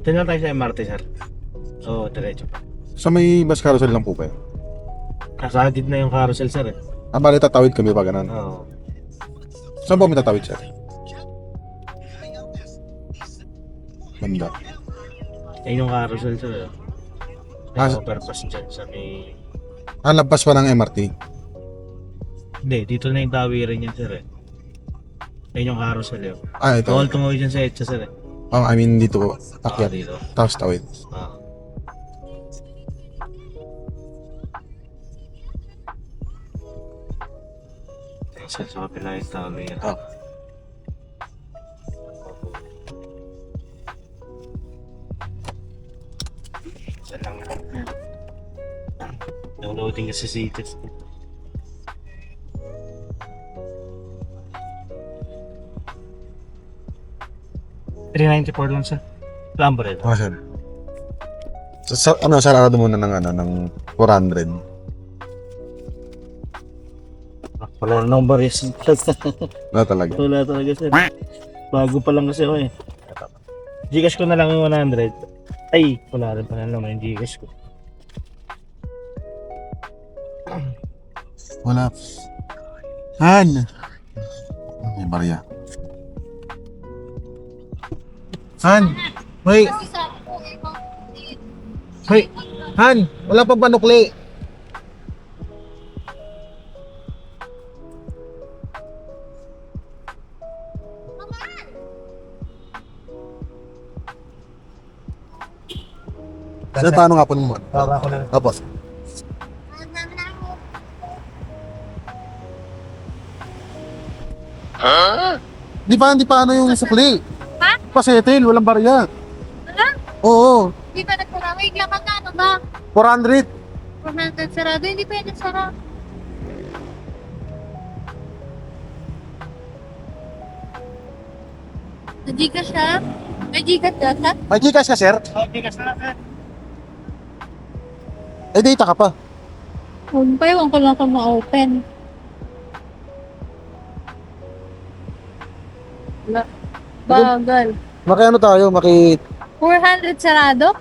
Tignan tayo sa MRT, sir. Oo, diretso. Sa may bus carousel lang po ba yun? Kasagid na yung carousel, sir. Eh. Bali tatawid kami pa ganun. Oo. Saan po kami tatawid, sir? Banda. Ayun yung carousel, sir. Ah, May overpass dyan sa may... Labas pa ng MRT. Hindi, dito na yung tawiran yan, sir. Eh. Ayun yung carousel, yun. Ito. Bawal tumawid dyan sa EDSA, sir. Eh. I mean dito akyat. Dito. Tapos tawid. Ah. Sir, sa kapila yung tawiran. Ah. Saan lang yun? Downloading kasi sa CITES. $394 lang sa Lamborghini. Sir. Sarado muna ng 400. Wala na number yes. Na talaga. Wala talaga sir. Bago pa lang kasi ako eh. Gcash ko na lang yung 100. Ay, wala rin pa na naman yung Gcash ko. Wala. Han! May barya. Han! Hoy! Hoy! Han! Wala pa ba nukli? Sir, paano nga po mo? Baba ko lang. Opo. Di pa ano yung sukli? Ha? Pasetil, walang barya. Wala? Oo, Hindi pa nagsara. Wait lang, magkano ba? 400. 400 sarado, hindi pwede sarado. Nag-Gcash siya? May Gcash data? May Gcash ka, sir? Oh, Gcash na lang sir. Eh, data ka pa. Huwag pa, iwan ko lang kung ma-open. Wala. Bagal. Maki ano tayo, 400 sarado?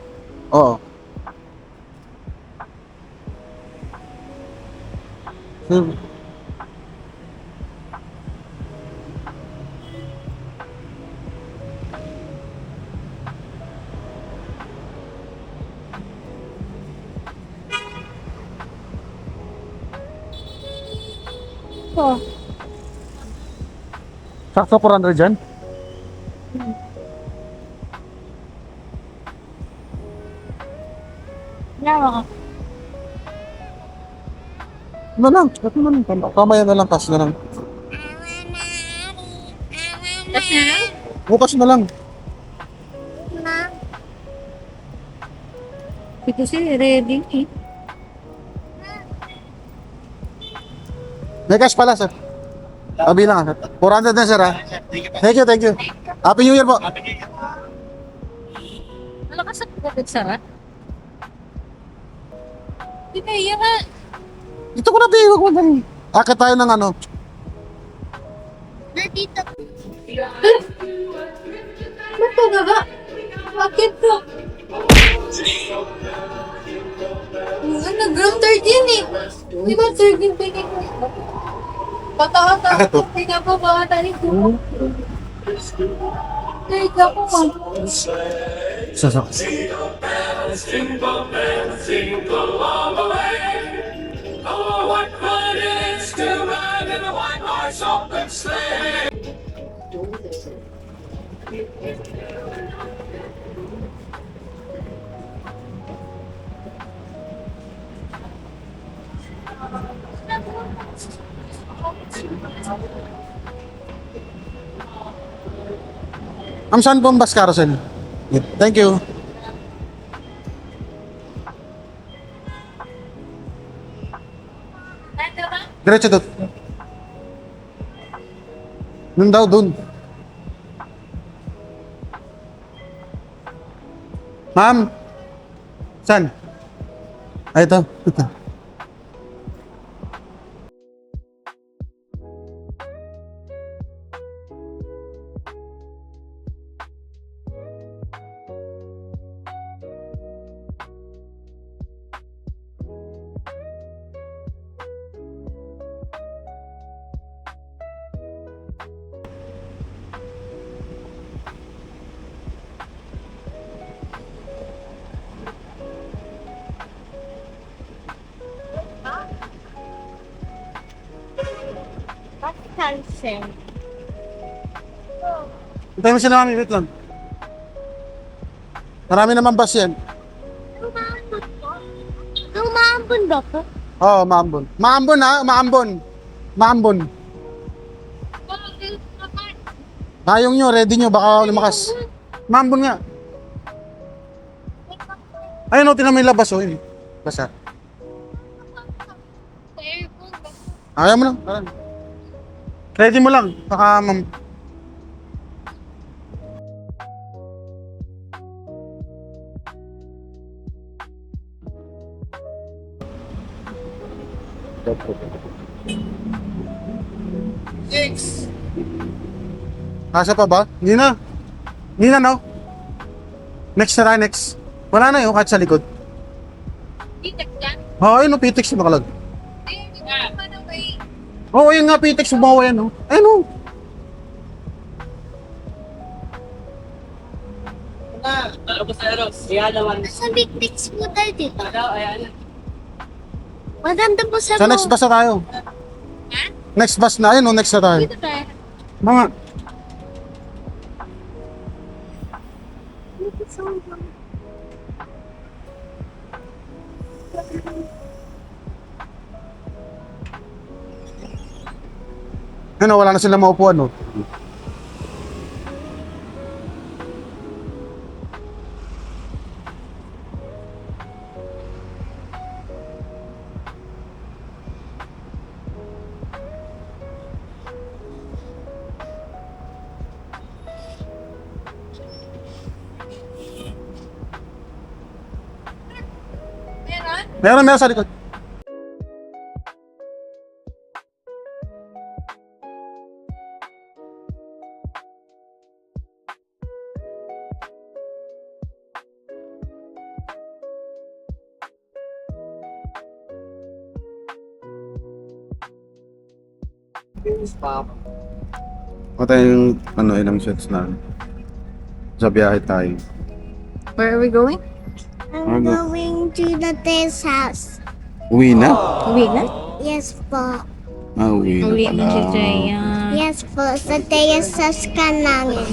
Oo. Sir, Oh. sakto 400 dyan? Yawa ka. Ano lang, ito na lang. Kamaya na lang, cash na lang. Cash na lang? Bukas na lang. Ito si ready eh. May cash pala, sir. Bilang ka, sir. 400 na, sir, ha? Thank you, thank you. Happy New Year po. Wala ka sa nagsara? Hindi na iya nga. Ito ko na, Huwag mo dali. Akit tayo ng ano. Nandito. Ba't ka baba? Bakit to? Ano, ground 13 eh. Di ba 13 pinag Bata-bata. Bakit to? Hindi ka pa bata nito. Hindi ka po man. Sasak. Saan po ang bus carousel? Thank you. Diretso doon. Dun daw, dun. Ma'am? Saan? Ay, ito. Cancel. Hintayin mo sila, mami. Wait lang. Marami naman bus yan. Umaambon ba po? Oo, maambon. Maambon ha, maambon. Maambon. Hayong nyo, ready nyo, baka lumakas. Maambon nga. Ayun o, tinan mo yung labas o. Basa. Ayaw mo lang. Ready mo lang, baka mam... Kasa pa ba? Hindi na. Hindi na, no? Next na tayo, next. Wala na yun, kahit sa likod. Pitek yan? Oo, ayun o, Pitex na makalag. Hindi naman ang may... Oo, ayun nga, Pitex, bumawa yan, no? Ayun o. Sa big pics mo tayo dito. Maganda po sa Sa next bus na tayo. Next bus na, ayun o, next na tayo. Dito tayo. Mga... Ano, wala na sila maupuan, no? Meron? Meron sa likod. O tayong ano, ilang shots na sa biyahe tayo. Where are we going? I'm going to the Tess house. Uwi na? Uwi na? Yes po. Uwi Uwi na si Treya. Yes po. Sa Tess house ka namin.